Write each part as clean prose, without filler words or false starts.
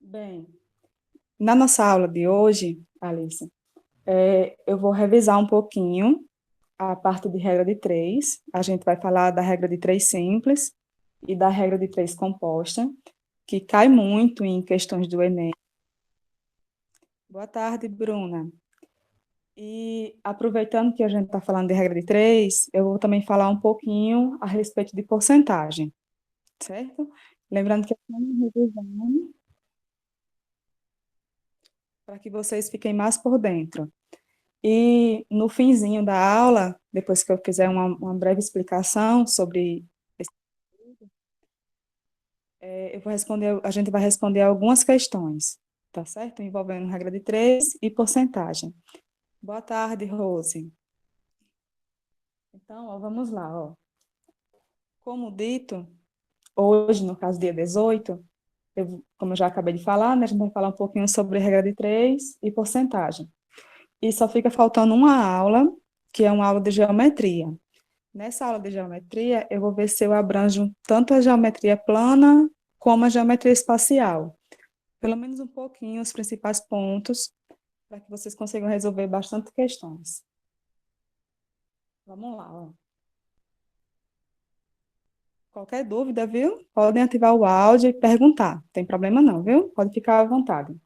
Bem, na nossa aula de hoje, Alice, eu vou revisar um pouquinho a parte de regra de três. A gente vai falar da regra de três simples e da regra de três composta, que cai muito em questões do Enem. Boa tarde, Bruna. E aproveitando que a gente está falando de regra de três, eu vou também falar um pouquinho a respeito de porcentagem, certo? Lembrando que estamos revisando para que vocês fiquem mais por dentro. E no finzinho da aula, depois que eu fizer uma breve explicação sobre esse, eu vou responder, a gente vai responder algumas questões, tá certo? Envolvendo regra de três e porcentagem. Boa tarde, Rose. Então, ó, vamos lá, ó. Como dito, hoje, no caso, dia 18, como eu já acabei de falar, né, a gente vai falar um pouquinho sobre regra de três e porcentagem. E só fica faltando uma aula, que é uma aula de geometria. Nessa aula de geometria, eu vou ver se eu abranjo tanto a geometria plana como a geometria espacial. Pelo menos um pouquinho, os principais pontos, para que vocês consigam resolver bastante questões. Vamos lá, ó. Qualquer dúvida, viu? Podem ativar o áudio e perguntar. Não tem problema não, viu? Pode ficar à vontade.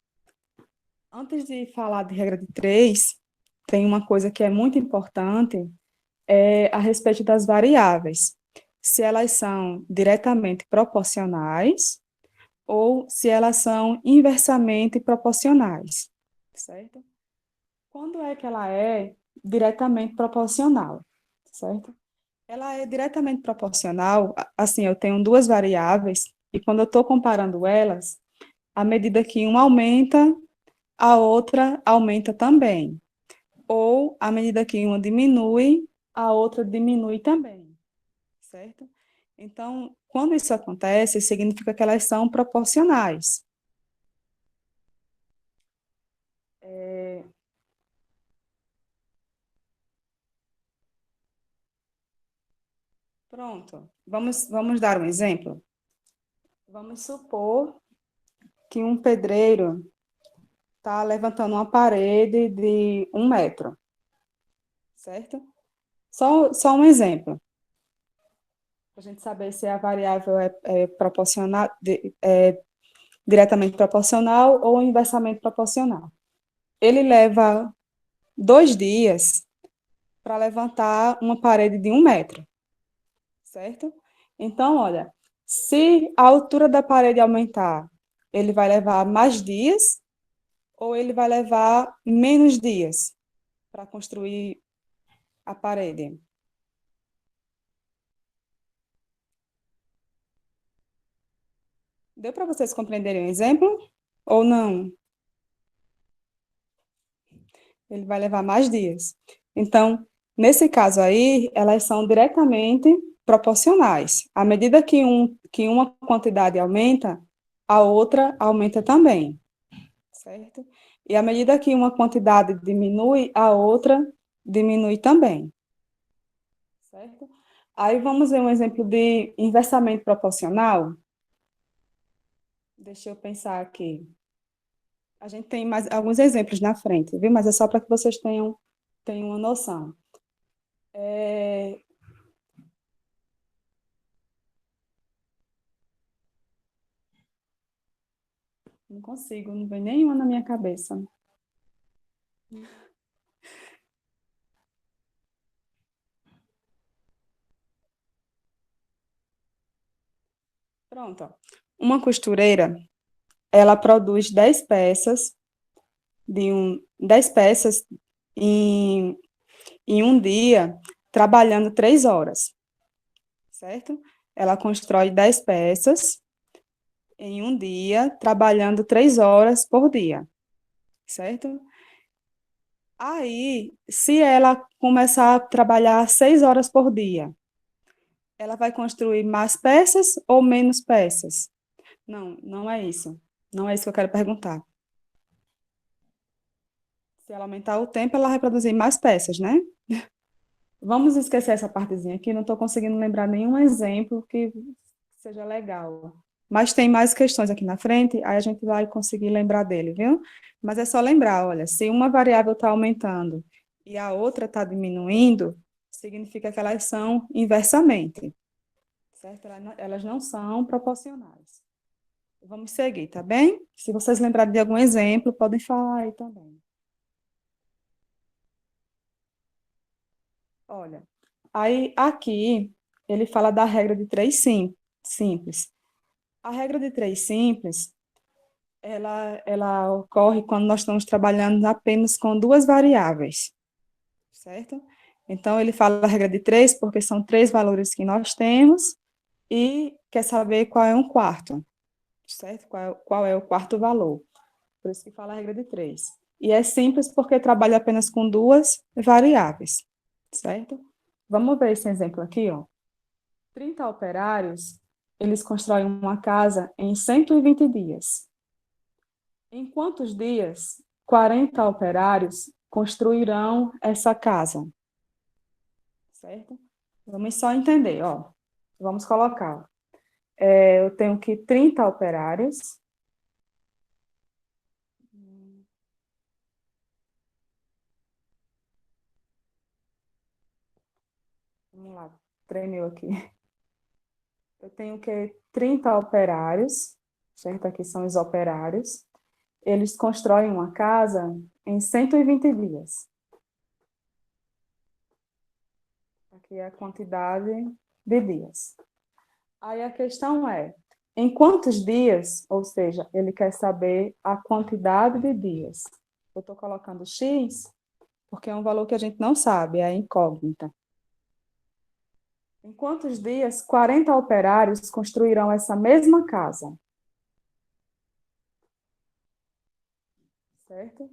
Antes de falar de regra de três, tem uma coisa que é muito importante, a respeito das variáveis. Se elas são diretamente proporcionais ou se elas são inversamente proporcionais, certo? Quando é que ela é diretamente proporcional, certo? Ela é diretamente proporcional, assim, eu tenho duas variáveis, e quando eu estou comparando elas, à medida que uma aumenta, a outra aumenta também. Ou, à medida que uma diminui, a outra diminui também, certo? Então, quando isso acontece, significa que elas são proporcionais. É, pronto, vamos dar um exemplo? Vamos supor que um pedreiro está levantando uma parede de 1 metro, certo? Só um exemplo, para a gente saber se a variável é proporcional, diretamente proporcional ou inversamente proporcional. Ele leva 2 dias para levantar uma parede de 1 metro, certo? Então, olha, se a altura da parede aumentar, ele vai levar mais dias ou ele vai levar menos dias para construir a parede? Deu para vocês compreenderem o exemplo? Ou não? Ele vai levar mais dias. Então, nesse caso aí, elas são diretamente proporcionais. À medida que uma quantidade aumenta, a outra aumenta também, certo? E à medida que uma quantidade diminui, a outra diminui também, certo? Aí vamos ver um exemplo de inversamente proporcional. Deixa eu pensar aqui. A gente tem mais alguns exemplos na frente, viu? Mas é só para que vocês tenham uma noção. É, não consigo, não vem nenhuma na minha cabeça. Pronto. Ó. Uma costureira, ela produz 10 peças 10 peças em, em um dia, trabalhando 3 horas, certo? Ela constrói 10 peças em um dia, trabalhando 3 horas por dia, certo? Aí, se ela começar a trabalhar 6 horas por dia, ela vai construir mais peças ou menos peças? Não, não é isso. Não é isso que eu quero perguntar. Se ela aumentar o tempo, ela vai produzir mais peças, né? Vamos esquecer essa partezinha aqui, não estou conseguindo lembrar nenhum exemplo que seja legal. Mas tem mais questões aqui na frente, aí a gente vai conseguir lembrar dele, viu? Mas é só lembrar, olha, se uma variável está aumentando e a outra está diminuindo, significa que elas são inversamente, certo? Elas não são proporcionais. Vamos seguir, tá bem? Se vocês lembrarem de algum exemplo, podem falar aí também. Olha, aí aqui ele fala da regra de três simples. A regra de três simples, ela ocorre quando nós estamos trabalhando apenas com duas variáveis, certo? Então, ele fala da regra de três porque são três valores que nós temos e quer saber qual é um quarto, certo? Qual é o quarto valor. Por isso que fala a regra de três. E é simples porque trabalha apenas com duas variáveis, certo? Vamos ver esse exemplo aqui, ó. 30 operários, eles constroem uma casa em 120 dias. Em quantos dias 40 operários construirão essa casa? Certo? Vamos só entender, ó. Vamos colocar. Eu tenho que 30 operários. Vamos lá, tremeu aqui. Eu tenho que 30 operários, certo? Aqui são os operários. Eles constroem uma casa em 120 dias. Aqui é a quantidade de dias. Aí a questão é, em quantos dias, ou seja, ele quer saber a quantidade de dias. Eu estou colocando X, porque é um valor que a gente não sabe, é incógnita. Em quantos dias 40 operários construirão essa mesma casa? Certo?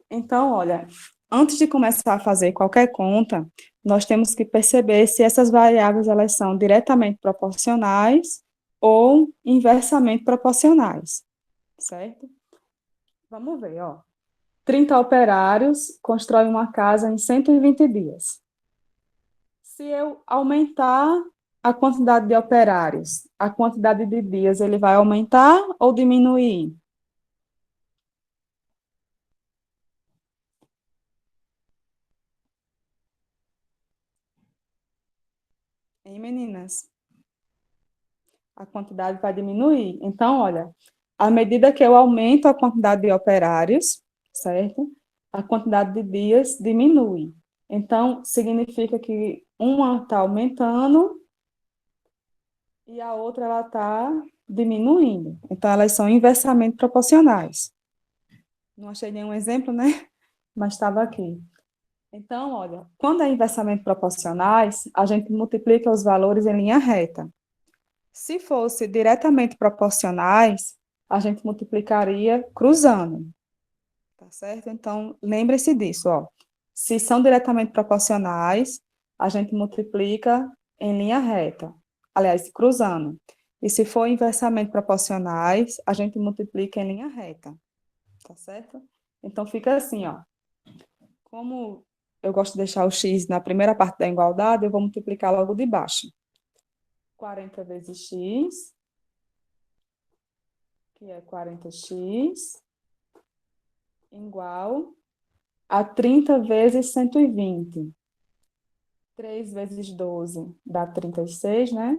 Então, olha, antes de começar a fazer qualquer conta, nós temos que perceber se essas variáveis elas são diretamente proporcionais ou inversamente proporcionais, certo? Vamos ver, ó. 30 operários constroem uma casa em 120 dias. Se eu aumentar a quantidade de operários, a quantidade de dias, ele vai aumentar ou diminuir? Hein, meninas? A quantidade vai diminuir. Então, olha, à medida que eu aumento a quantidade de operários, certo? A quantidade de dias diminui. Então, significa que uma está aumentando e a outra ela está diminuindo. Então, elas são inversamente proporcionais. Não achei nenhum exemplo, né? Mas estava aqui. Então, olha, quando é inversamente proporcionais, a gente multiplica os valores em linha reta. Se fosse diretamente proporcionais, a gente multiplicaria cruzando, tá certo? Então, lembre-se disso, ó. Se são diretamente proporcionais, a gente multiplica em linha reta, aliás, cruzando. E se for inversamente proporcionais, a gente multiplica em linha reta, tá certo? Então, fica assim, ó. Como eu gosto de deixar o x na primeira parte da igualdade, eu vou multiplicar logo de baixo. 40 vezes x, que é 40x, igual a 30 vezes 120. 3 vezes 12 dá 36, né?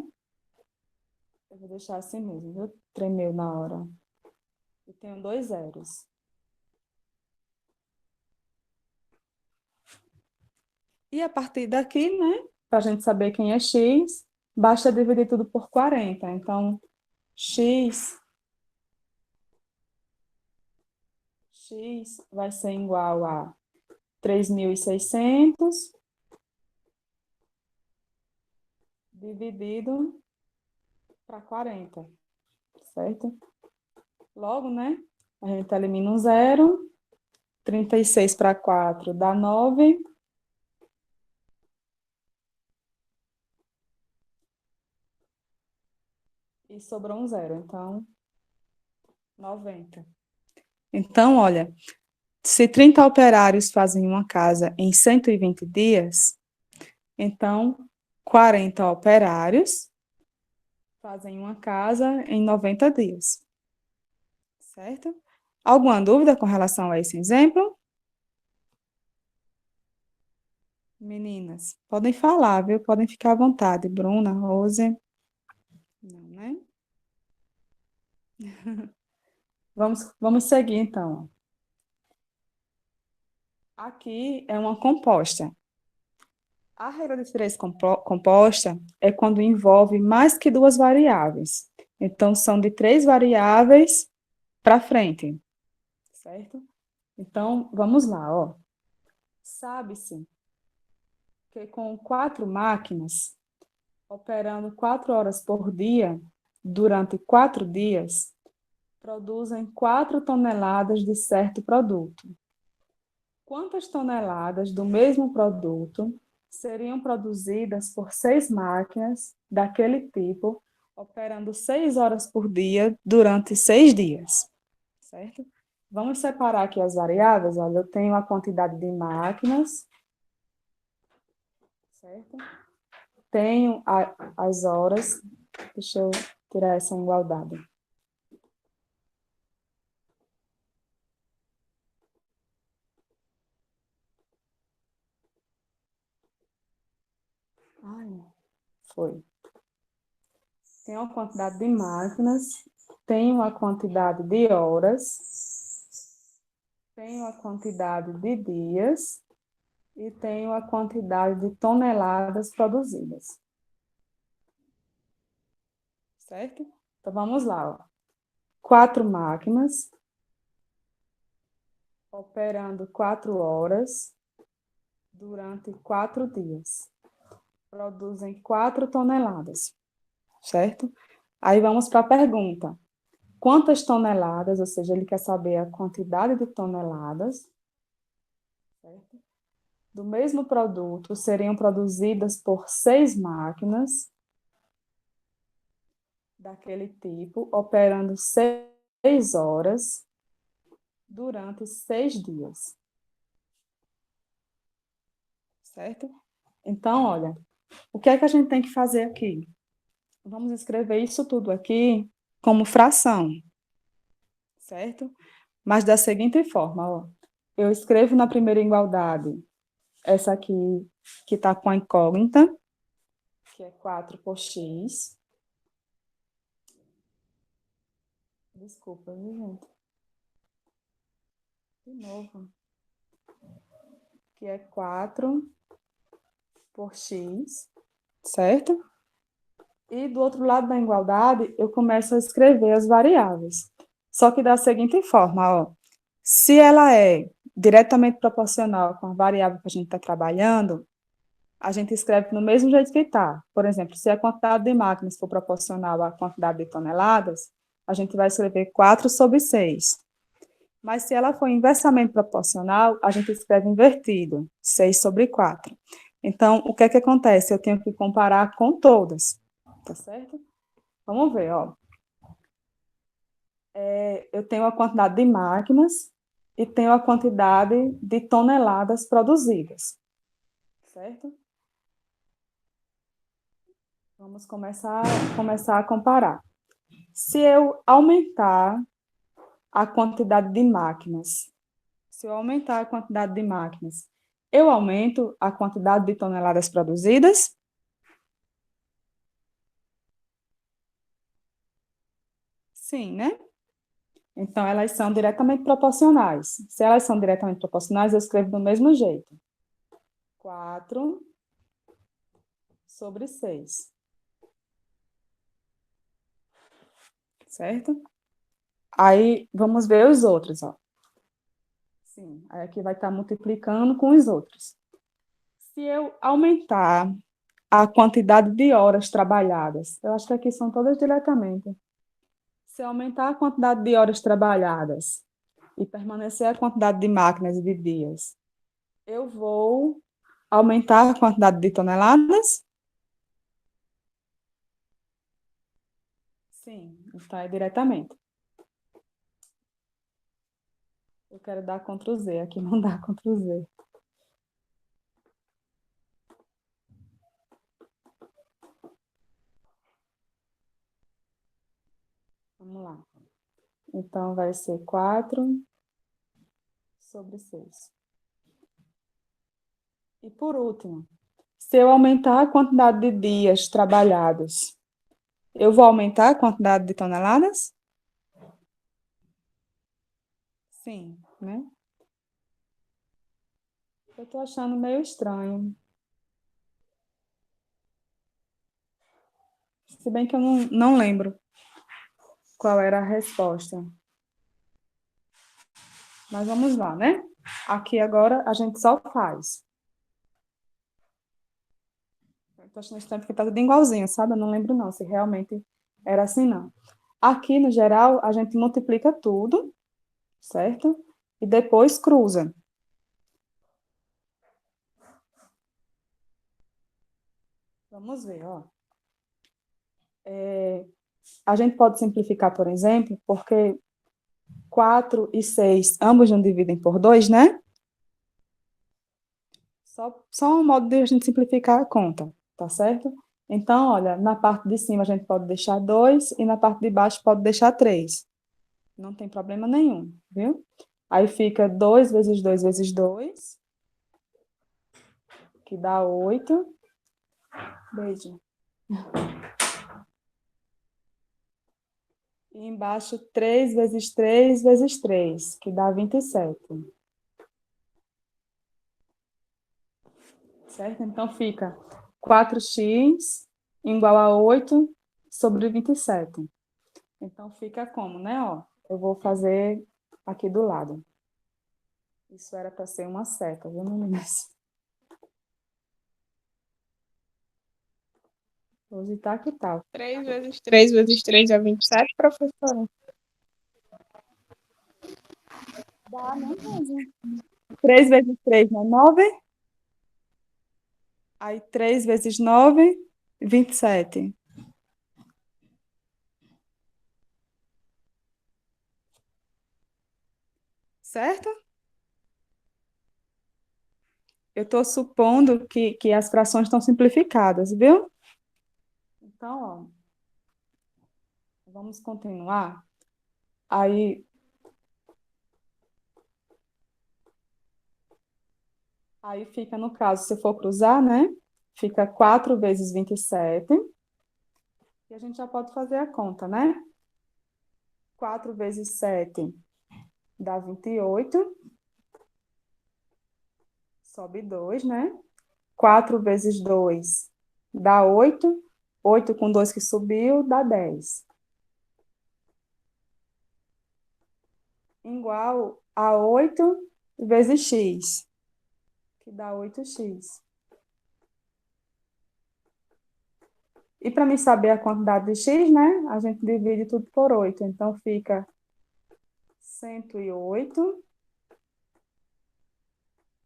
Eu vou deixar assim mesmo, viu? Tremeu na hora. E tenho dois zeros. E a partir daqui, né? Para a gente saber quem é x, basta dividir tudo por 40. Então, x vai ser igual a 3.600 dividido para 40, certo? Logo, né? A gente elimina um zero. 36 para 4 dá 9. E sobrou um zero, então 90. Então, olha, se 30 operários fazem uma casa em 120 dias, então 40 operários fazem uma casa em 90 dias, certo? Alguma dúvida com relação a esse exemplo? Meninas, podem falar, viu? Podem ficar à vontade. Bruna, Rose. Não, né? Vamos seguir, então. Aqui é uma composta. A regra de três composta é quando envolve mais que duas variáveis. Então, são de três variáveis para frente, certo? Então, vamos lá, ó. Sabe-se que com quatro máquinas, operando 4 horas por dia, durante 4 dias, produzem 4 toneladas de certo produto. Quantas toneladas do mesmo produto seriam produzidas por 6 máquinas daquele tipo, operando 6 horas por dia durante 6 dias? Certo? Vamos separar aqui as variáveis. Olha, eu tenho a quantidade de máquinas, certo? Tenho as horas. Deixa eu tirar essa igualdade. Ai, foi. Tenho a quantidade de máquinas, tenho a quantidade de horas, tenho a quantidade de dias e tenho a quantidade de toneladas produzidas. Certo? Então vamos lá, ó. 4 máquinas, operando 4 horas durante 4 dias. Produzem 4 toneladas, certo? Aí vamos para a pergunta. Quantas toneladas, ou seja, ele quer saber a quantidade de toneladas, certo? Do mesmo produto seriam produzidas por 6 máquinas daquele tipo, operando 6 horas durante 6 dias, certo? Então, olha, o que é que a gente tem que fazer aqui? Vamos escrever isso tudo aqui como fração, certo? Mas da seguinte forma, ó, eu escrevo na primeira igualdade essa aqui que está com a incógnita, que é 4 por x. Desculpa, viu, gente? De novo. Que é 4 por x, certo? E do outro lado da igualdade, eu começo a escrever as variáveis. Só que da seguinte forma, ó. Se ela é diretamente proporcional com a variável que a gente está trabalhando, a gente escreve no mesmo jeito que está. Por exemplo, se a quantidade de máquinas for proporcional à quantidade de toneladas, a gente vai escrever 4 sobre 6. Mas se ela for inversamente proporcional, a gente escreve invertido, 6 sobre 4. Então, o que é que acontece? Eu tenho que comparar com todas, tá certo? Vamos ver, ó. Eu tenho a quantidade de máquinas e tenho a quantidade de toneladas produzidas, certo? Vamos começar a comparar. Se eu aumentar a quantidade de máquinas, se eu aumentar a quantidade de máquinas, eu aumento a quantidade de toneladas produzidas? Sim, né? Então, elas são diretamente proporcionais. Se elas são diretamente proporcionais, eu escrevo do mesmo jeito. 4 sobre 6. Certo? Aí, vamos ver os outros, ó. Sim, aí aqui vai estar multiplicando com os outros. Se eu aumentar a quantidade de horas trabalhadas, eu acho que aqui são todas diretamente. Se eu aumentar a quantidade de horas trabalhadas e permanecer a quantidade de máquinas e de dias, eu vou aumentar a quantidade de toneladas? Sim, então é diretamente. Eu quero dar Ctrl Z, aqui não dá Ctrl Z. Então, vai ser 4/6. E por último, se eu aumentar a quantidade de dias trabalhados, eu vou aumentar a quantidade de toneladas? Sim, né? Eu estou achando meio estranho. Se bem que eu não lembro qual era a resposta. Mas vamos lá, né? Aqui agora a gente só faz. Eu tô achando estranho porque tá tudo igualzinho, sabe? Eu não lembro não se realmente era assim, não. Aqui, no geral, a gente multiplica tudo, certo? E depois cruza. Vamos ver, ó. A gente pode simplificar, por exemplo, porque 4 e 6 ambos não dividem por 2, né? Só um modo de a gente simplificar a conta, tá certo? Então, olha, na parte de cima a gente pode deixar 2 e na parte de baixo pode deixar 3. Não tem problema nenhum, viu? Aí fica 2 vezes 2 vezes 2, que dá 8. Beijo. E embaixo 3 vezes 3 vezes 3, que dá 27. Certo? Então fica 4x igual a 8/27. Então fica como, né? Ó, eu vou fazer aqui do lado. Isso era para ser uma seta, viu, meninas? Hoje tá que tal? 3 vezes 3 vezes 3 é 27, professora? Dá, né, mesmo? 3 vezes 3 não é 9? Aí 3 vezes 9, 27. Certo? Eu estou supondo que as frações estão simplificadas, viu? Então, ó, vamos continuar. Aí, aí fica, no caso, se for cruzar, né? Fica 4 vezes 27. E a gente já pode fazer a conta, né? 4 vezes 7 dá 28. Sobe 2, né? 4 vezes 2 dá 8. 8 com 2 que subiu dá 10. Igual a 8 vezes x, que dá 8x. E para mim saber a quantidade de x, né? A gente divide tudo por 8. Então fica 108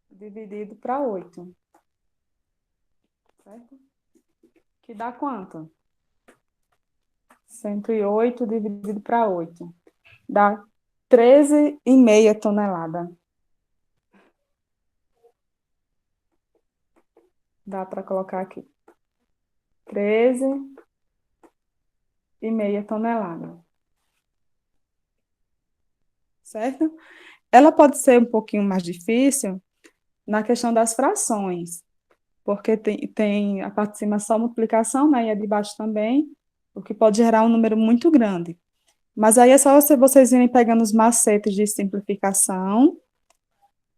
dividido para 8. Certo? Que dá quanto? 108 dividido para 8. Dá 13,5 toneladas. Dá para colocar aqui. 13,5 toneladas. Certo? Ela pode ser um pouquinho mais difícil na questão das frações, porque tem a parte de cima só multiplicação, né, e a de baixo também, o que pode gerar um número muito grande. Mas aí é só vocês irem pegando os macetes de simplificação,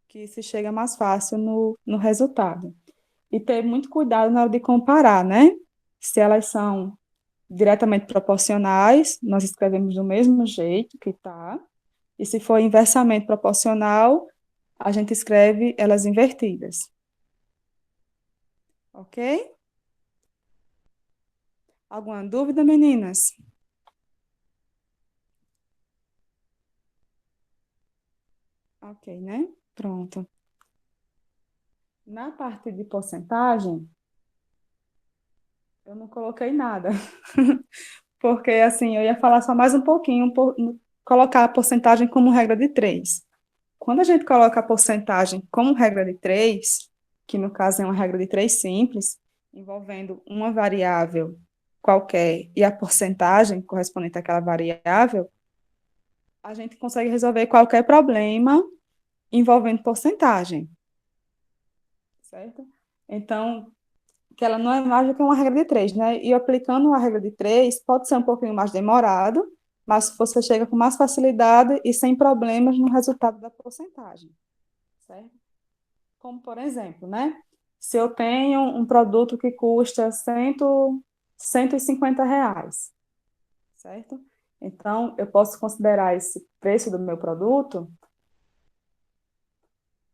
que se chega mais fácil no resultado. E ter muito cuidado na hora de comparar, né? Se elas são diretamente proporcionais, nós escrevemos do mesmo jeito que está. E se for inversamente proporcional, a gente escreve elas invertidas. Ok? Alguma dúvida, meninas? Ok, né? Pronto. Na parte de porcentagem, eu não coloquei nada, porque assim, eu ia falar só mais um pouquinho, colocar a porcentagem como regra de 3. Quando a gente coloca a porcentagem como regra de 3, que no caso é uma regra de 3 simples, envolvendo uma variável qualquer e a porcentagem correspondente àquela variável, a gente consegue resolver qualquer problema envolvendo porcentagem, certo? Então, que ela não é mais do que uma regra de três, né? E aplicando a regra de três, pode ser um pouquinho mais demorado, mas você chega com mais facilidade e sem problemas no resultado da porcentagem, certo? Como, por exemplo, né? Se eu tenho um produto que custa 150 reais, certo? Então, eu posso considerar esse preço do meu produto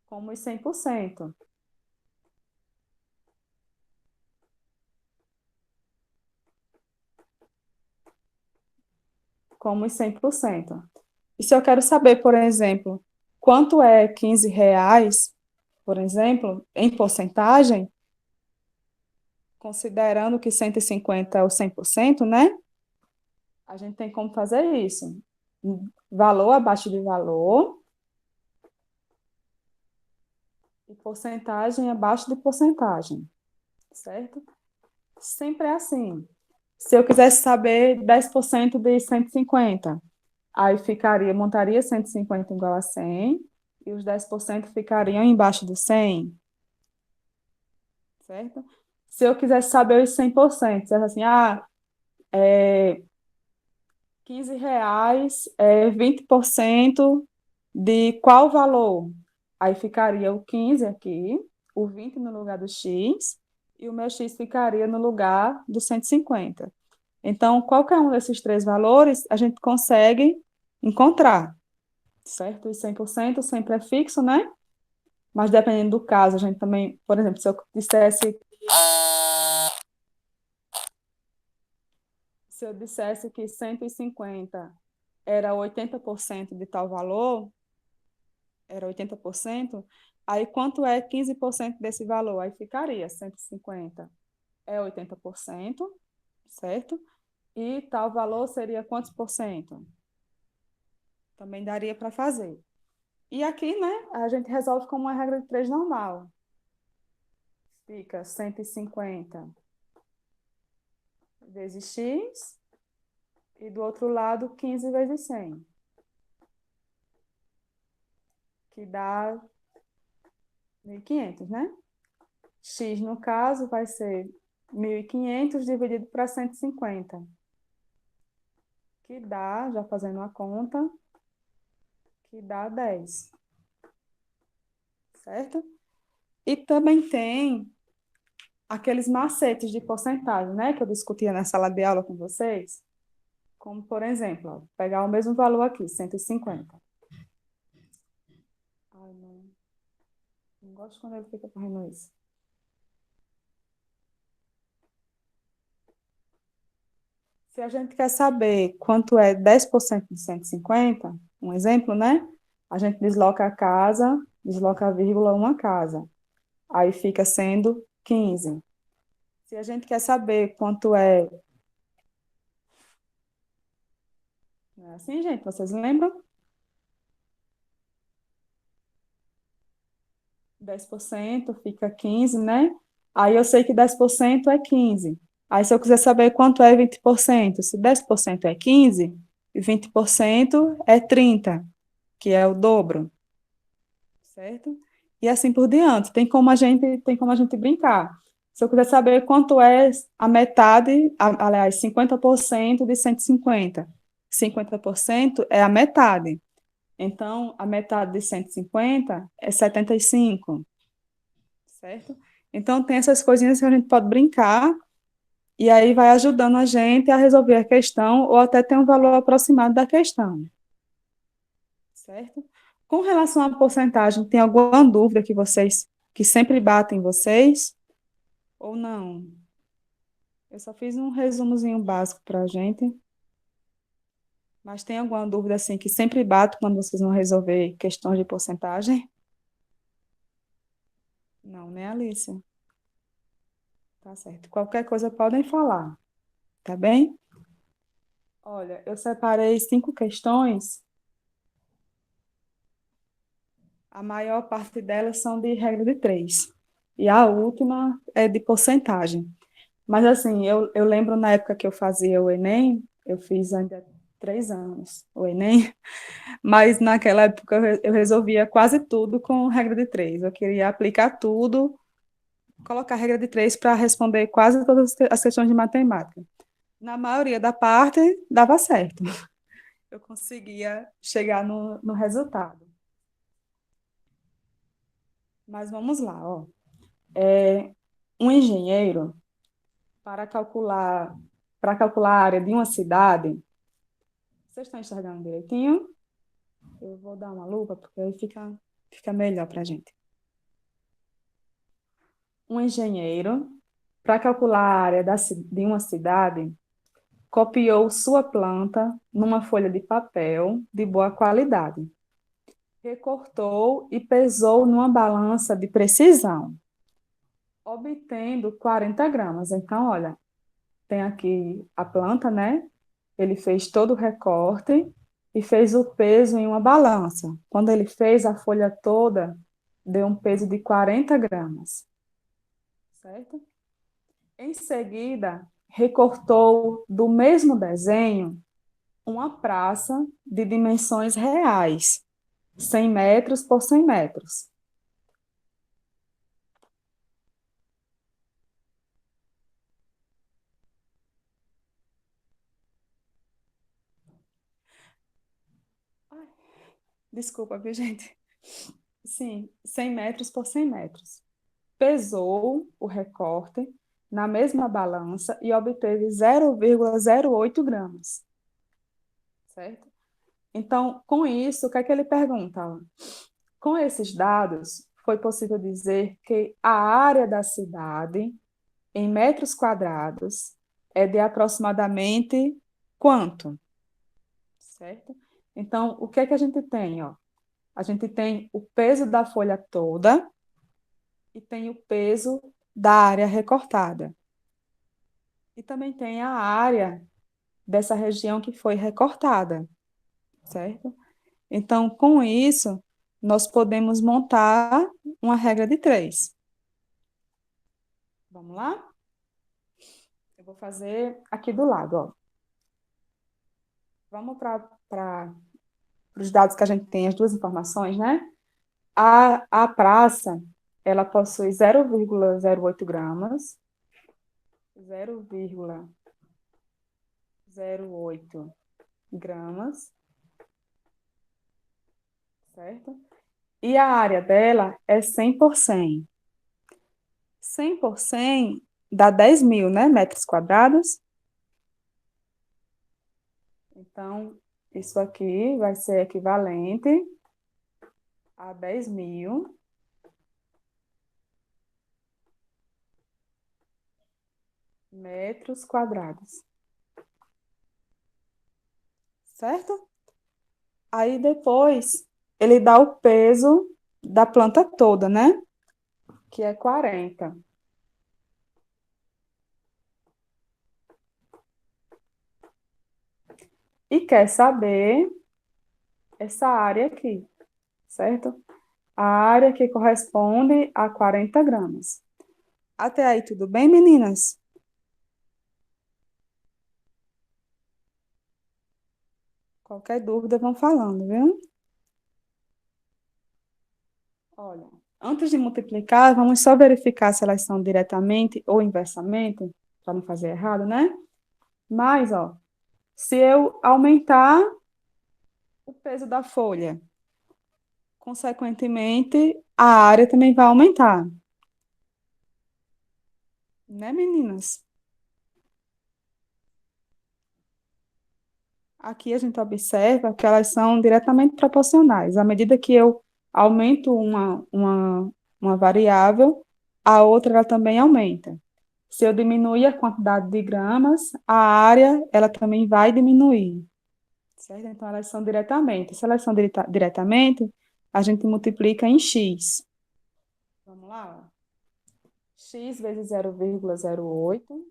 como os 100%. Como os 100%. E se eu quero saber, por exemplo, quanto é 15 reais, por exemplo, em porcentagem, considerando que 150 é o 100%, né? A gente tem como fazer isso. Valor abaixo de valor e porcentagem abaixo de porcentagem, certo? Sempre é assim. Se eu quisesse saber 10% de 150, aí ficaria, montaria 150 igual a 100, e os 10% ficariam embaixo do 100, certo? Se eu quisesse saber os 100%, dissesse assim, 15 reais é 20% de qual valor? Aí ficaria o 15 aqui, o 20 no lugar do X, e o meu X ficaria no lugar do 150. Então, qualquer um desses três valores a gente consegue encontrar, certo? E 100% sempre é fixo, né? Mas dependendo do caso, a gente também, por exemplo, se eu dissesse que 150 era 80% de tal valor, era 80%, aí quanto é 15% desse valor? Aí ficaria 150 é 80%, certo? E tal valor seria quantos por cento? Também daria para fazer. E aqui, né, a gente resolve como uma regra de três normal. Fica 150 vezes x e do outro lado 15 vezes 100, que dá 1.500, né? X, no caso, vai ser 1.500 dividido para 150, que dá, já fazendo a conta, que dá 10, certo? E também tem aqueles macetes de porcentagem, né, que eu discutia na sala de aula com vocês, como, por exemplo, ó, pegar o mesmo valor aqui, 150. Ai, não gosto quando ele fica correndo isso. Se a gente quer saber quanto é 10% de 150, um exemplo, né? A gente desloca a casa, desloca a vírgula uma casa. Aí fica sendo 15. Se a gente quer saber quanto é. Não é assim, gente? Vocês lembram? 10% fica 15, né? Aí eu sei que 10% é 15. Aí se eu quiser saber quanto é 20%, se 10% é 15, e 20% é 30, que é o dobro, certo? E assim por diante. Tem como a gente brincar. Se eu quiser saber quanto é a metade, aliás, 50% de 150, 50% é a metade. Então, a metade de 150 é 75, certo? Então, tem essas coisinhas que a gente pode brincar, e aí vai ajudando a gente a resolver a questão, ou até ter um valor aproximado da questão, certo? Com relação à porcentagem, tem alguma dúvida que sempre batem em vocês, ou não? Eu só fiz um resumozinho básico para a gente, mas tem alguma dúvida assim que sempre bate quando vocês vão resolver questões de porcentagem? Não, né, Alice? Tá certo. Qualquer coisa podem falar, tá bem? Olha, eu separei 5 questões. A maior parte delas são de regra de três. E a última é de porcentagem. Mas, assim, eu lembro na época que eu fazia o Enem, eu fiz ainda. 3 anos, o Enem. Mas naquela época eu resolvia quase tudo com regra de três. Eu queria aplicar tudo, colocar regra de três para responder quase todas as questões de matemática. Na maioria da parte, dava certo. Eu conseguia chegar no resultado. Mas vamos lá, ó. É, um engenheiro, para calcular, para calcular a área de uma cidade, vocês estão enxergando direitinho? Eu vou dar uma lupa, porque aí fica melhor para a gente. Um engenheiro, para calcular a área de uma cidade, copiou sua planta numa folha de papel de boa qualidade, recortou e pesou numa balança de precisão, obtendo 40 gramas. Então, olha, tem aqui a planta, né? Ele fez todo o recorte e fez o peso em uma balança. Quando ele fez a folha toda, deu um peso de 40 gramas, certo? Em seguida, recortou do mesmo desenho uma praça de dimensões reais, 100 metros por 100 metros. Ai, desculpa, viu, gente? Sim, 100 metros por 100 metros. Pesou o recorte na mesma balança e obteve 0,08 gramas, certo? Então, com isso, o que é que ele pergunta? Com esses dados, foi possível dizer que a área da cidade, em metros quadrados, é de aproximadamente quanto? Certo? Então, o que é que a gente tem, ó? A gente tem o peso da folha toda e tem o peso da área recortada. E também tem a área dessa região que foi recortada, certo? Então, com isso, nós podemos montar uma regra de três. Vamos lá? Eu vou fazer aqui do lado, ó. Vamos para os dados que a gente tem, as duas informações, né? A praça, ela possui 0,08 gramas, 0,08 gramas, certo? E a área dela é 100%. 100% dá 10 mil, né, metros quadrados. Então, isso aqui vai ser equivalente a 10 mil metros quadrados, certo? Aí depois ele dá o peso da planta toda, né? Que é 40. E quer saber essa área aqui, certo? A área que corresponde a 40 gramas. Até aí, tudo bem, meninas? Qualquer dúvida, vão falando, viu? Olha, antes de multiplicar, vamos só verificar se elas são diretamente ou inversamente, para não fazer errado, né? Mas, ó, se eu aumentar o peso da folha, consequentemente, a área também vai aumentar, né, meninas? Aqui a gente observa que elas são diretamente proporcionais. À medida que eu aumento uma variável, a outra ela também aumenta. Se eu diminuir a quantidade de gramas, a área ela também vai diminuir, certo? Então elas são diretamente. Se elas são diretamente, a gente multiplica em x. Vamos lá, ó. X vezes 0,08,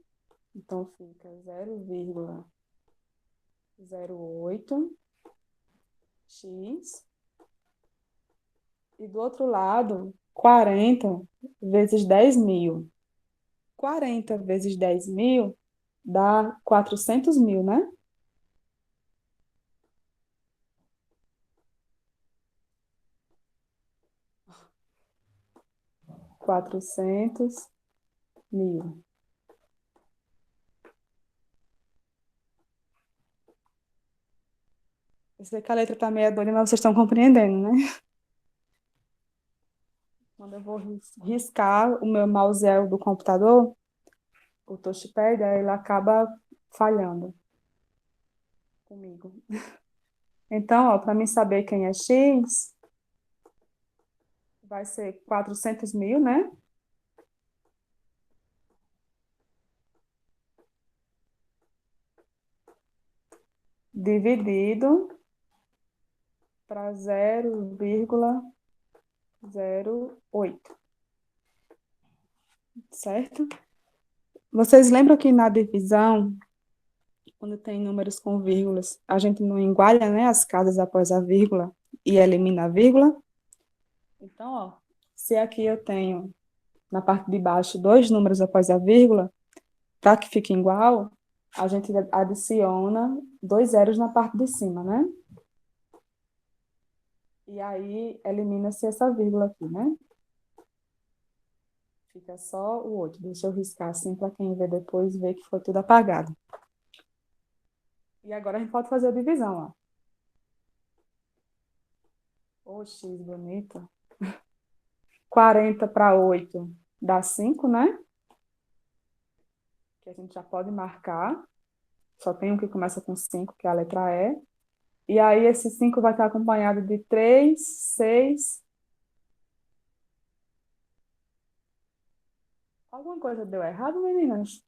então fica 0,08 x. E do outro lado, 40 vezes 10 mil. 40 vezes 10 mil dá 400 mil, né? 400.000. Eu sei que a letra está meio doida, mas vocês estão compreendendo, né? Quando eu vou riscar o meu mouse do computador, o touchpad, aí ele acaba falhando comigo. Então, ó, para mim saber quem é X, vai ser 400.000, né? Dividido para 0,08, certo? Vocês lembram que na divisão, quando tem números com vírgulas, a gente não iguala, né, as casas após a vírgula e elimina a vírgula? Então, ó, se aqui eu tenho na parte de baixo dois números após a vírgula, para que fique igual, a gente adiciona dois zeros na parte de cima, né? E aí elimina-se essa vírgula aqui, né? Fica só o 8. Deixa eu riscar assim para quem ver depois ver que foi tudo apagado. E agora a gente pode fazer a divisão, ó. Ô, X bonito. 40 para 8 dá 5, né? Que a gente já pode marcar. Só tem um que começa com 5, que é a letra E. E aí esse 5 vai estar acompanhado de 3, 6. Alguma coisa deu errado, meninas?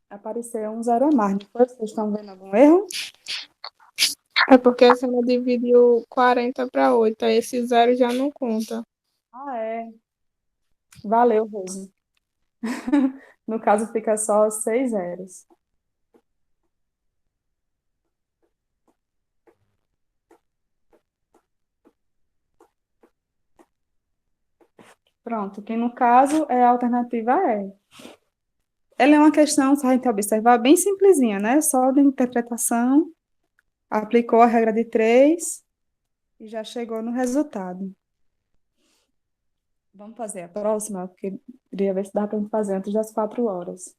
Apareceu um zero a mais. Depois vocês estão vendo algum erro? É porque você não dividiu 40 para 8, aí esse zero já não conta. Ah, é. Valeu, Rose. No caso, fica só 6 zeros. Pronto, que no caso é a alternativa E. Ela é uma questão, se a gente observar, bem simplesinha, né? Só de interpretação, aplicou a regra de 3 e já chegou no resultado. Vamos fazer a próxima, porque queria ver se dá para fazer antes das 4 horas.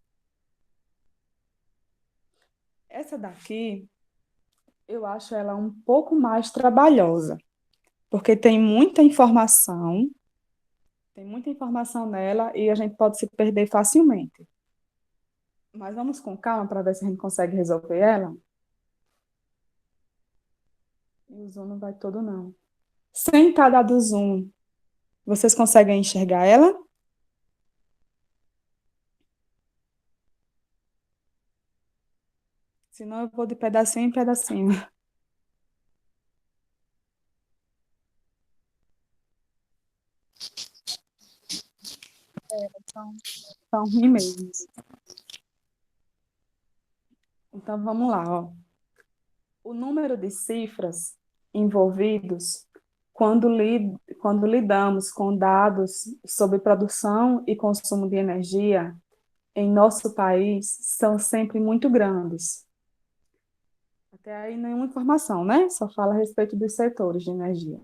Essa daqui, eu acho ela um pouco mais trabalhosa, porque tem muita informação nela e a gente pode se perder facilmente. Mas vamos com calma para ver se a gente consegue resolver ela. E o zoom não vai todo, não. Sem estar dado zoom, vocês conseguem enxergar ela? Senão eu vou de pedacinho em pedacinho. São ruins mesmo. Então vamos lá, ó. O número de cifras envolvidos quando lidamos com dados sobre produção e consumo de energia em nosso país são sempre muito grandes. Até aí nenhuma informação, né? Só fala a respeito dos setores de energia.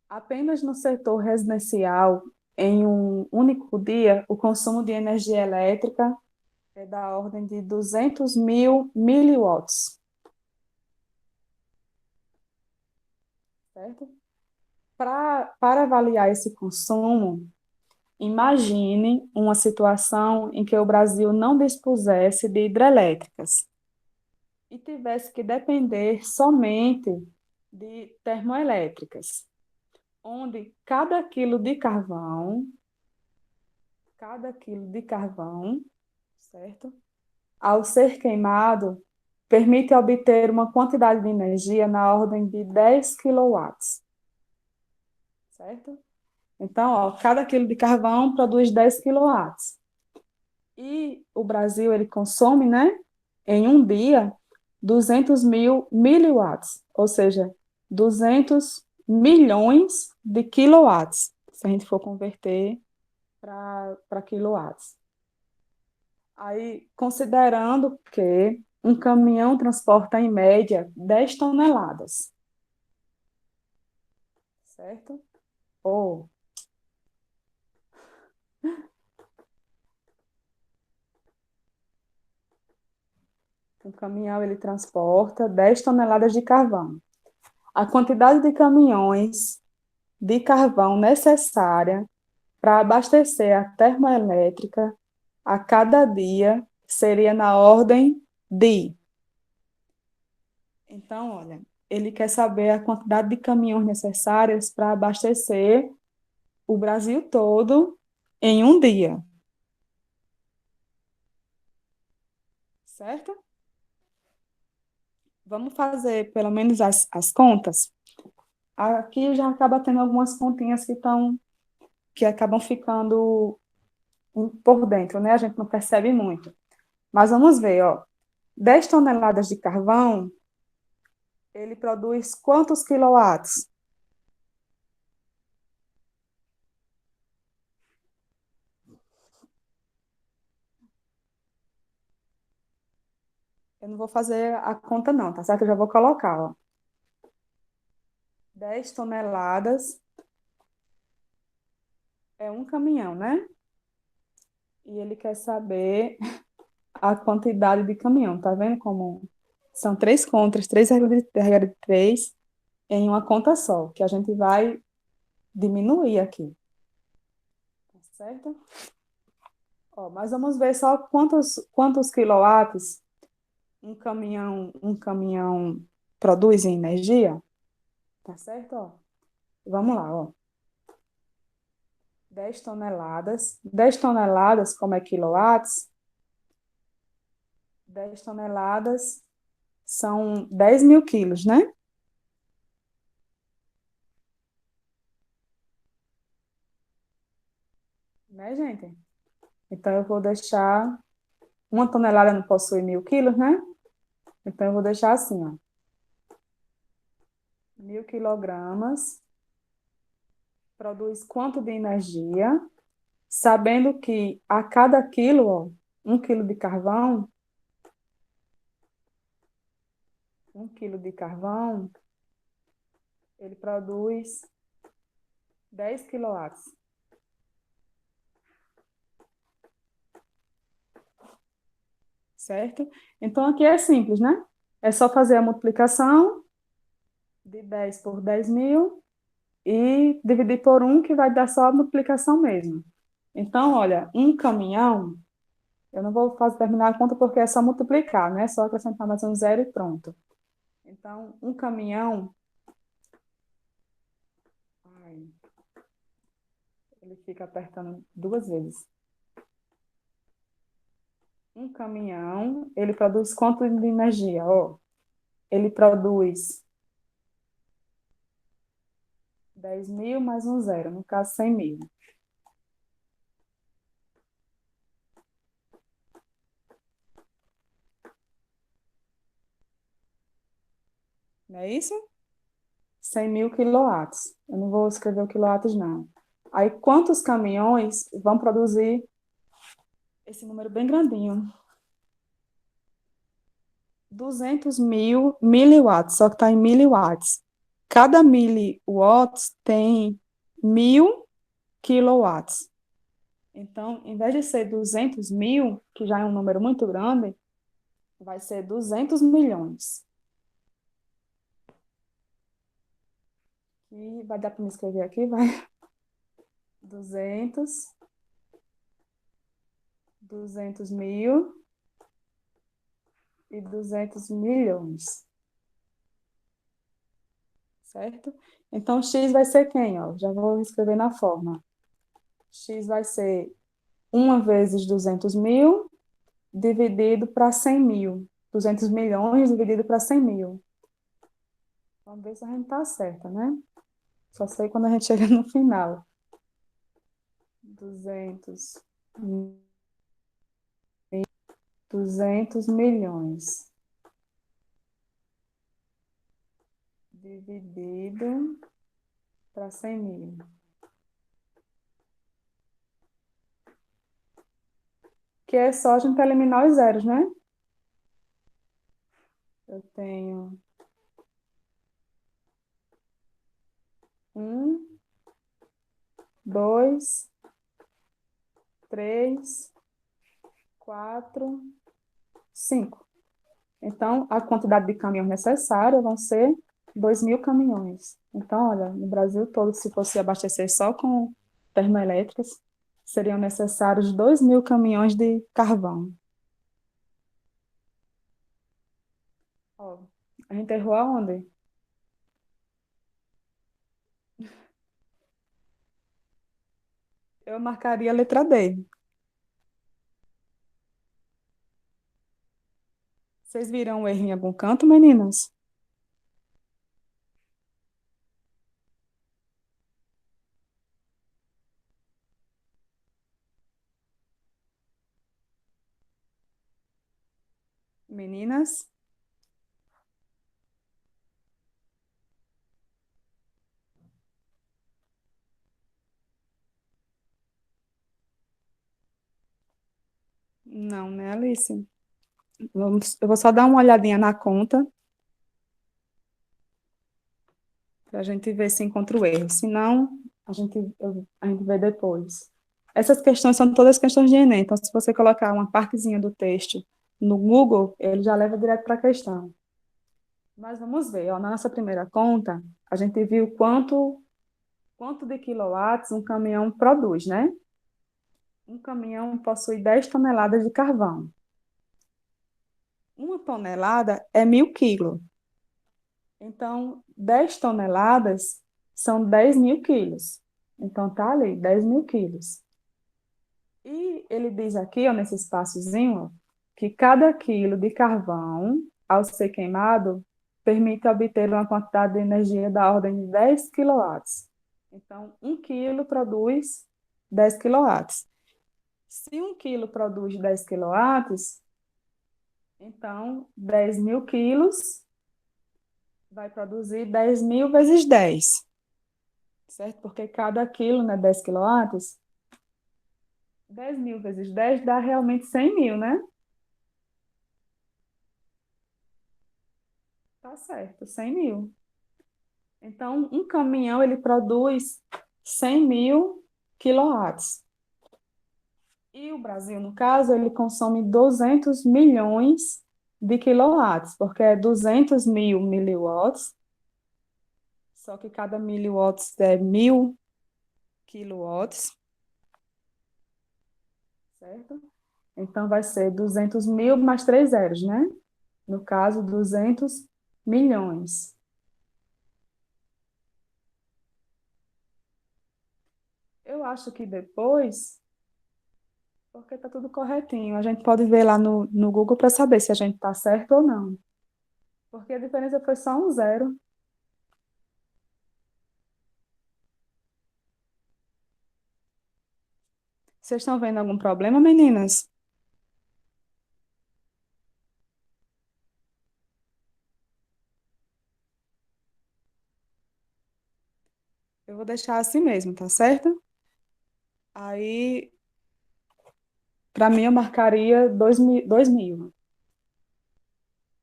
Apenas no setor residencial, em um único dia, o consumo de energia elétrica é da ordem de 200.000 miliwatts, certo? Para avaliar esse consumo, imagine uma situação em que o Brasil não dispusesse de hidrelétricas e tivesse que depender somente de termoelétricas, onde cada quilo de carvão, certo? Ao ser queimado, permite obter uma quantidade de energia na ordem de 10 quilowatts, certo? Então, ó, cada quilo de carvão produz 10 quilowatts. E o Brasil, ele consome, né, em um dia, 200.000 miliwatts, ou seja, 200 milhões de quilowatts, se a gente for converter para quilowatts. Aí, considerando que um caminhão transporta, em média, 10 toneladas, certo? Ou um caminhão ele transporta 10 toneladas de carvão. A quantidade de caminhões de carvão necessária para abastecer a termoelétrica a cada dia seria na ordem de. Então, olha, ele quer saber a quantidade de caminhões necessárias para abastecer o Brasil todo em um dia, certo? Vamos fazer pelo menos as contas. Aqui já acaba tendo algumas continhas que acabam ficando por dentro, né? A gente não percebe muito. Mas vamos ver, ó. 10 toneladas de carvão, ele produz quantos quilowatts? Eu não vou fazer a conta não, tá certo? Eu já vou colocar, ó. 10 toneladas é um caminhão, né? E ele quer saber a quantidade de caminhão, tá vendo como são três contas, três regras de três em uma conta só, que a gente vai diminuir aqui, tá certo? Ó, mas vamos ver só quantos quilowatts um caminhão produz em energia, tá certo? Ó, vamos lá, ó. 10 toneladas. 10 toneladas, como é quilowatts? 10 toneladas são 10 mil quilos, né? Né, gente? Então, eu vou deixar. Uma tonelada não possui 1.000 quilos, né? Então, eu vou deixar assim, ó. 1.000 quilogramas produz quanto de energia? Sabendo que a cada quilo, ó, 1 quilo de carvão, 1 quilo de carvão, ele produz 10 quilowatts, certo? Então, aqui é simples, né? É só fazer a multiplicação de 10 por 10 mil e dividir por um, que vai dar só a multiplicação mesmo. Então, olha, um caminhão, eu não vou fazer terminar a conta porque é só multiplicar, né? Só acrescentar mais um zero e pronto. Então, um caminhão, ai, ele fica apertando duas vezes. Um caminhão, ele produz quanto de energia? Ó, ele produz 10 mil mais um zero, no caso 100 mil. Não é isso? 100 mil quilowatts. Eu não vou escrever o quilowatts, não. Aí, quantos caminhões vão produzir esse número bem grandinho? 200 mil miliwatts, só que está em miliwatts. Cada miliwatts tem 1.000 quilowatts. Então, em vez de ser 200 mil, que já é um número muito grande, vai ser 200 milhões. E vai dar para me escrever aqui, vai. 200, 200 mil e 200 milhões, certo? Então, x vai ser quem, ó? Já vou escrever na forma. X vai ser 1 vezes 200 mil dividido para 100 mil. 200 milhões dividido para 100 mil. Vamos ver se a gente está certa, né? Só sei quando a gente chega no final. 200, 200 milhões dividido para 100 mil. Que é só a gente eliminar os zeros, né? Eu tenho 1 2, 3, 4, 5. Então, a quantidade de caminhões necessária vão ser 2.000 caminhões. Então, olha, no Brasil todo, se fosse abastecer só com termoelétricas, seriam necessários 2.000 caminhões de carvão. Ó, a gente errou aonde? Eu marcaria a letra D. Vocês viram o erro em algum canto, meninas? Meninas? Não, né, Alice? Eu vou só dar uma olhadinha na conta para a gente ver se encontra o erro. Se não, a gente vê depois. Essas questões são todas questões de Enem, então se você colocar uma partezinha do texto no Google, ele já leva direto para a questão. Mas vamos ver, ó, na nossa primeira conta, a gente viu quanto de quilowatts um caminhão produz, né? Um caminhão possui 10 toneladas de carvão. Uma tonelada é 1.000 quilos. Então, 10 toneladas são 10.000 quilos. Então, tá ali, 10.000 quilos. E ele diz aqui, ó, nesse espaçozinho, ó, que cada quilo de carvão, ao ser queimado, permite obter uma quantidade de energia da ordem de 10 quilowatts. Então, 1 quilo produz 10 quilowatts. Se 1 quilo produz 10 quilowatts, então 10.000 quilos vai produzir 10.000 vezes 10, certo? Porque cada quilo, né, 10 quilowatts, 10.000 vezes 10 dá realmente 100.000, né? Tá certo, 100.000. Então, um caminhão, ele produz 100.000 quilowatts. E o Brasil, no caso, ele consome 200 milhões de quilowatts, porque é 200 mil miliwatts, só que cada miliwatts é 1.000 quilowatts, certo? Então, vai ser 200 mil mais três zeros, né? No caso, 200 milhões. Eu acho que depois, porque está tudo corretinho, a gente pode ver lá no Google para saber se a gente está certo ou não. Porque a diferença foi só um zero. Vocês estão vendo algum problema, meninas? Eu vou deixar assim mesmo, tá certo? Aí, para mim, eu marcaria 2.000.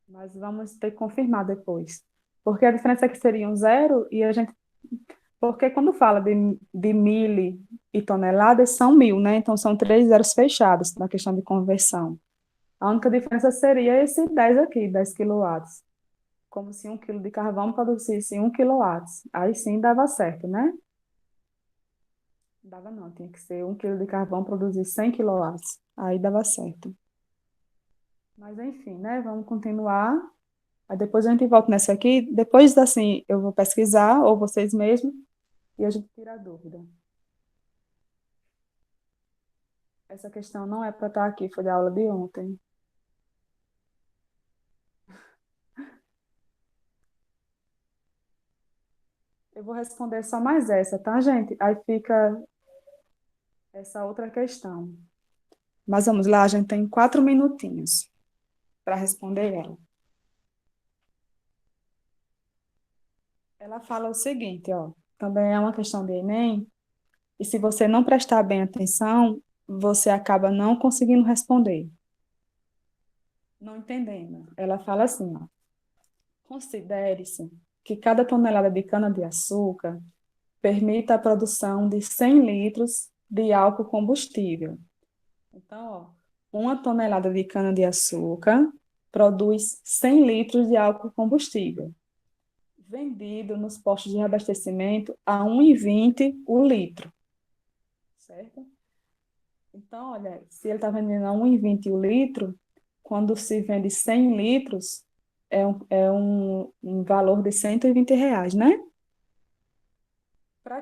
Mas vamos ter que confirmar depois. Porque a diferença é que seria um zero e a gente. Porque quando fala de mili e toneladas, são 1.000, né? Então são três zeros fechados na questão de conversão. A única diferença seria esse 10 aqui, 10 quilowatts. Como se 1 quilo de carvão produzisse 1 quilowatts. Aí sim dava certo, né? Dava não, tinha que ser 1 quilo de carvão produzir 100 quilowatts. Aí dava certo. Mas enfim, né? Vamos continuar. Aí depois a gente volta nessa aqui. Depois, assim, eu vou pesquisar, ou vocês mesmos, e a gente tira a dúvida. Essa questão não é para estar aqui, foi da aula de ontem. Eu vou responder só mais essa, tá, gente? Aí fica essa outra questão. Mas vamos lá, a gente tem 4 minutinhos para responder ela. Ela fala o seguinte, ó, também é uma questão de Enem, e se você não prestar bem atenção, você acaba não conseguindo responder. Não entendendo. Ela fala assim, ó, considere-se que cada tonelada de cana-de-açúcar permite a produção de 100 litros de álcool combustível. Então, ó, uma tonelada de cana-de-açúcar produz 100 litros de álcool combustível, vendido nos postos de abastecimento a 1,20 o litro, certo? Então, olha, se ele está vendendo a 1,20 o litro, quando se vende 100 litros, é um valor de R$ 120, né? Para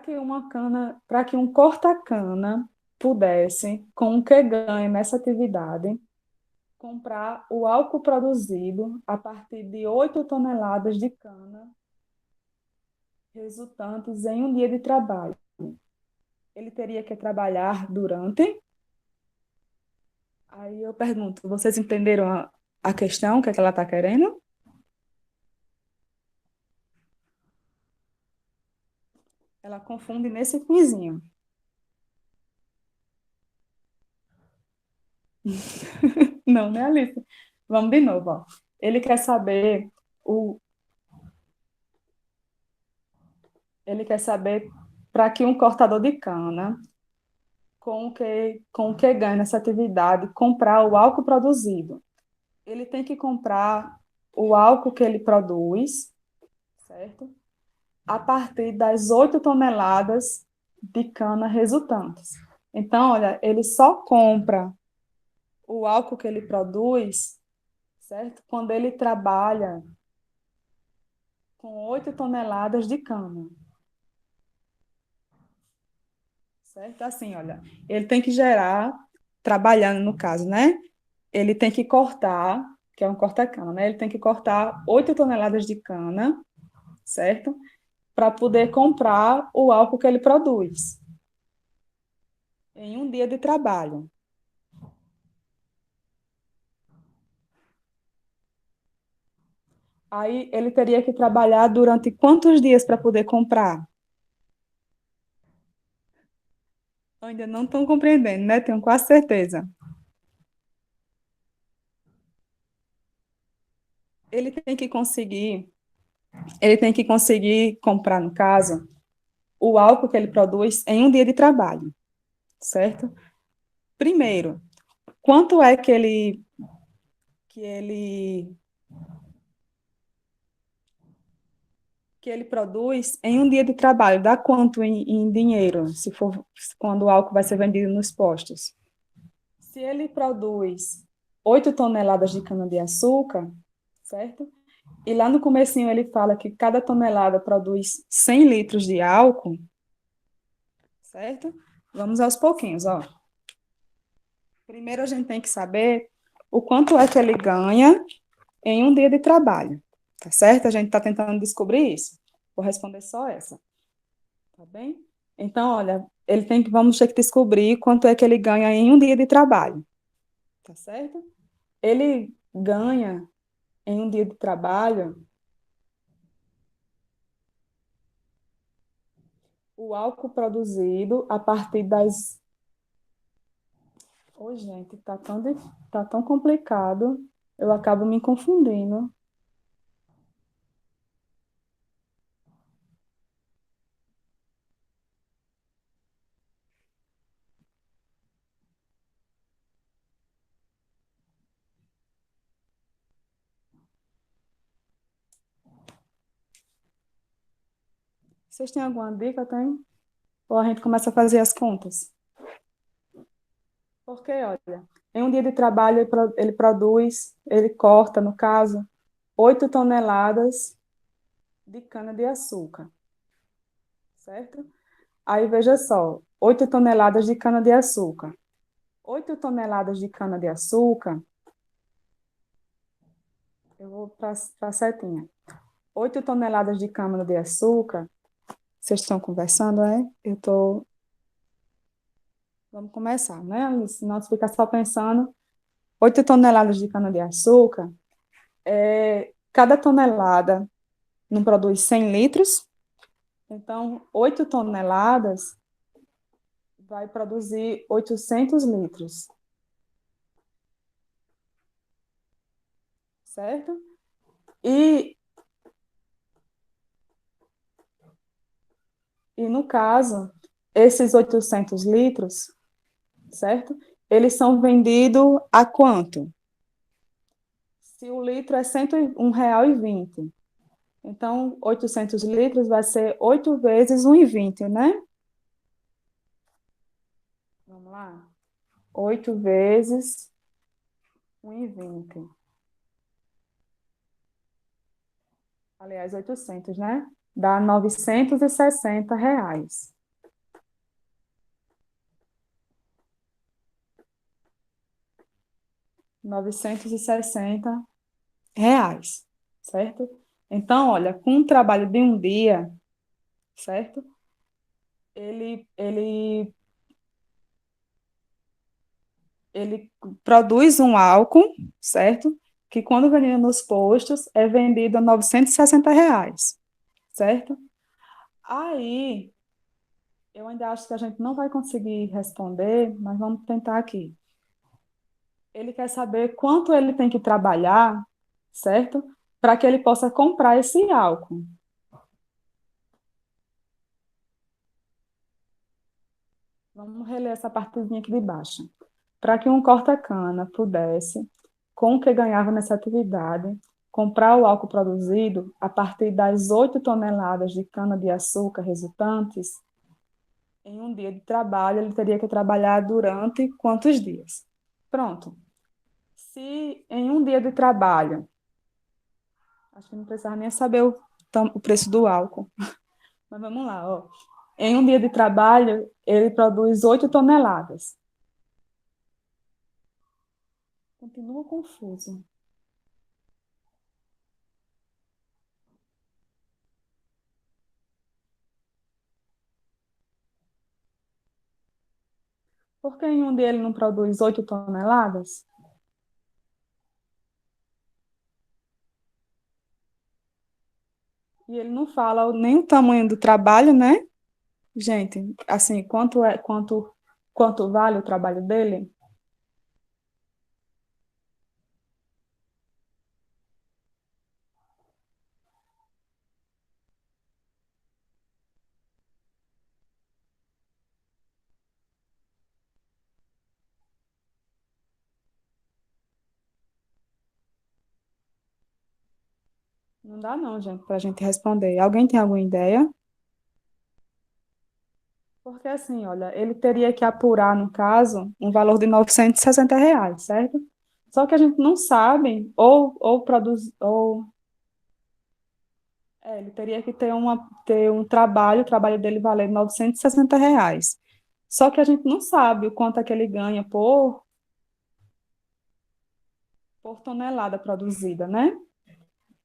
que um corta-cana pudesse, com o que ganha nessa atividade, comprar o álcool produzido a partir de 8 toneladas de cana resultantes em um dia de trabalho. Ele teria que trabalhar durante. Aí eu pergunto, vocês entenderam a questão, o que é que ela está querendo? Ela confunde nesse finzinho. Não, né, Alice? Vamos de novo, ó. Ele quer saber o, ele quer saber para que um cortador de cana, com o que ganha nessa atividade, comprar o álcool produzido. Ele tem que comprar o álcool que ele produz, certo? A partir das 8 toneladas de cana resultantes. Então, olha, ele só compra o álcool que ele produz, certo? Quando ele trabalha com 8 toneladas de cana, certo? Assim, olha, ele tem que gerar, trabalhando no caso, né? Ele tem que cortar, que é um corta-cana, né? Ele tem que cortar 8 toneladas de cana, certo? Para poder comprar o álcool que ele produz em um dia de trabalho. Aí ele teria que trabalhar durante quantos dias para poder comprar? Ainda não estão compreendendo, né? Tenho quase certeza. Ele tem que conseguir, ele tem que conseguir comprar, no caso, o álcool que ele produz em um dia de trabalho, certo? Primeiro, quanto é que ele que ele produz em um dia de trabalho? Dá quanto em dinheiro, se for quando o álcool vai ser vendido nos postos? Se ele produz 8 toneladas de cana-de-açúcar, certo? E lá no comecinho ele fala que cada tonelada produz 100 litros de álcool, certo? Vamos aos pouquinhos, ó. Primeiro a gente tem que saber o quanto é que ele ganha em um dia de trabalho, tá certo? A gente está tentando descobrir isso. Vou responder só essa, tá bem? Então, olha, vamos ter que descobrir quanto é que ele ganha em um dia de trabalho, tá certo? Ele ganha em um dia de trabalho o álcool produzido a partir das. Ô, gente, tá tão complicado, eu acabo me confundindo. Vocês têm alguma dica, tem? Ou a gente começa a fazer as contas? Porque, olha, em um dia de trabalho ele produz, ele corta, no caso, 8 toneladas de cana-de-açúcar, certo? Aí veja só, 8 toneladas de cana-de-açúcar. 8 toneladas de cana-de-açúcar, eu vou para a setinha. 8 toneladas de cana-de-açúcar, vocês estão conversando, é? Vamos começar, né? Senão você fica só pensando. 8 toneladas de cana-de-açúcar, cada tonelada não produz 100 litros, então 8 toneladas vai produzir 800 litros, certo? E, E no caso, esses 800 litros, certo? Eles são vendidos a quanto? Se o litro é R$ 101,20, então 800 litros vai ser 8 vezes 1,20, né? Vamos lá. 8 vezes 1,20. Aliás, 800, né? Dá R$ 960. R$ 960, certo? Então, olha, com um trabalho de um dia, certo? Ele ele produz um álcool, certo? Que quando vendido nos postos é vendido a R$ 960, certo? Aí, eu ainda acho que a gente não vai conseguir responder, mas vamos tentar aqui. Ele quer saber quanto ele tem que trabalhar, certo? Para que ele possa comprar esse álcool. Vamos reler essa partezinha aqui de baixo. Para que um corta-cana pudesse, com o que ganhava nessa atividade, comprar o álcool produzido a partir das 8 toneladas de cana-de-açúcar resultantes, em um dia de trabalho, ele teria que trabalhar durante quantos dias? Pronto. Se em um dia de trabalho, acho que não precisava nem saber o preço do álcool, mas vamos lá, ó. Em um dia de trabalho, ele produz 8 toneladas. Continua confuso. Por que em um dia ele não produz 8 toneladas? E ele não fala nem o tamanho do trabalho, né? Gente, assim, quanto vale o trabalho dele? Não dá não, gente, para a gente responder. Alguém tem alguma ideia? Porque assim, olha, ele teria que apurar, no caso, um valor de R$ 960, certo? Só que a gente não sabe, ou produz, ele teria que ter um trabalho, o trabalho dele valendo R$ 960. Só que a gente não sabe o quanto é que ele ganha por tonelada produzida, né?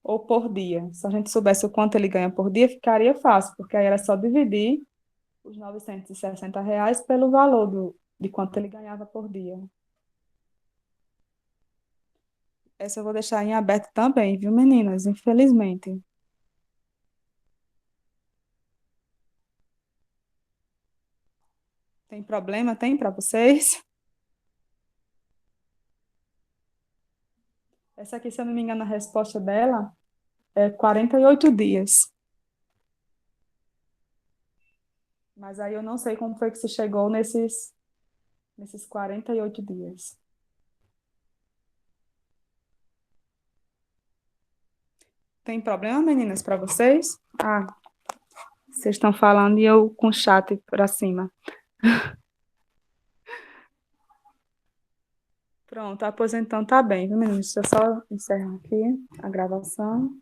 Ou por dia. Se a gente soubesse o quanto ele ganha por dia, ficaria fácil, porque aí era só dividir os R$ 960 pelo valor de quanto ele ganhava por dia. Essa eu vou deixar em aberto também, viu, meninas? Infelizmente. Tem problema? Tem para vocês? Essa aqui, se eu não me engano, a resposta dela é 48 dias. Mas aí eu não sei como foi que se chegou nesses 48 dias. Tem problema, meninas, para vocês? Ah, vocês estão falando e eu com o chat para cima. Pronto, pois então tá bem, viu, meninas? Deixa eu só encerrar aqui a gravação.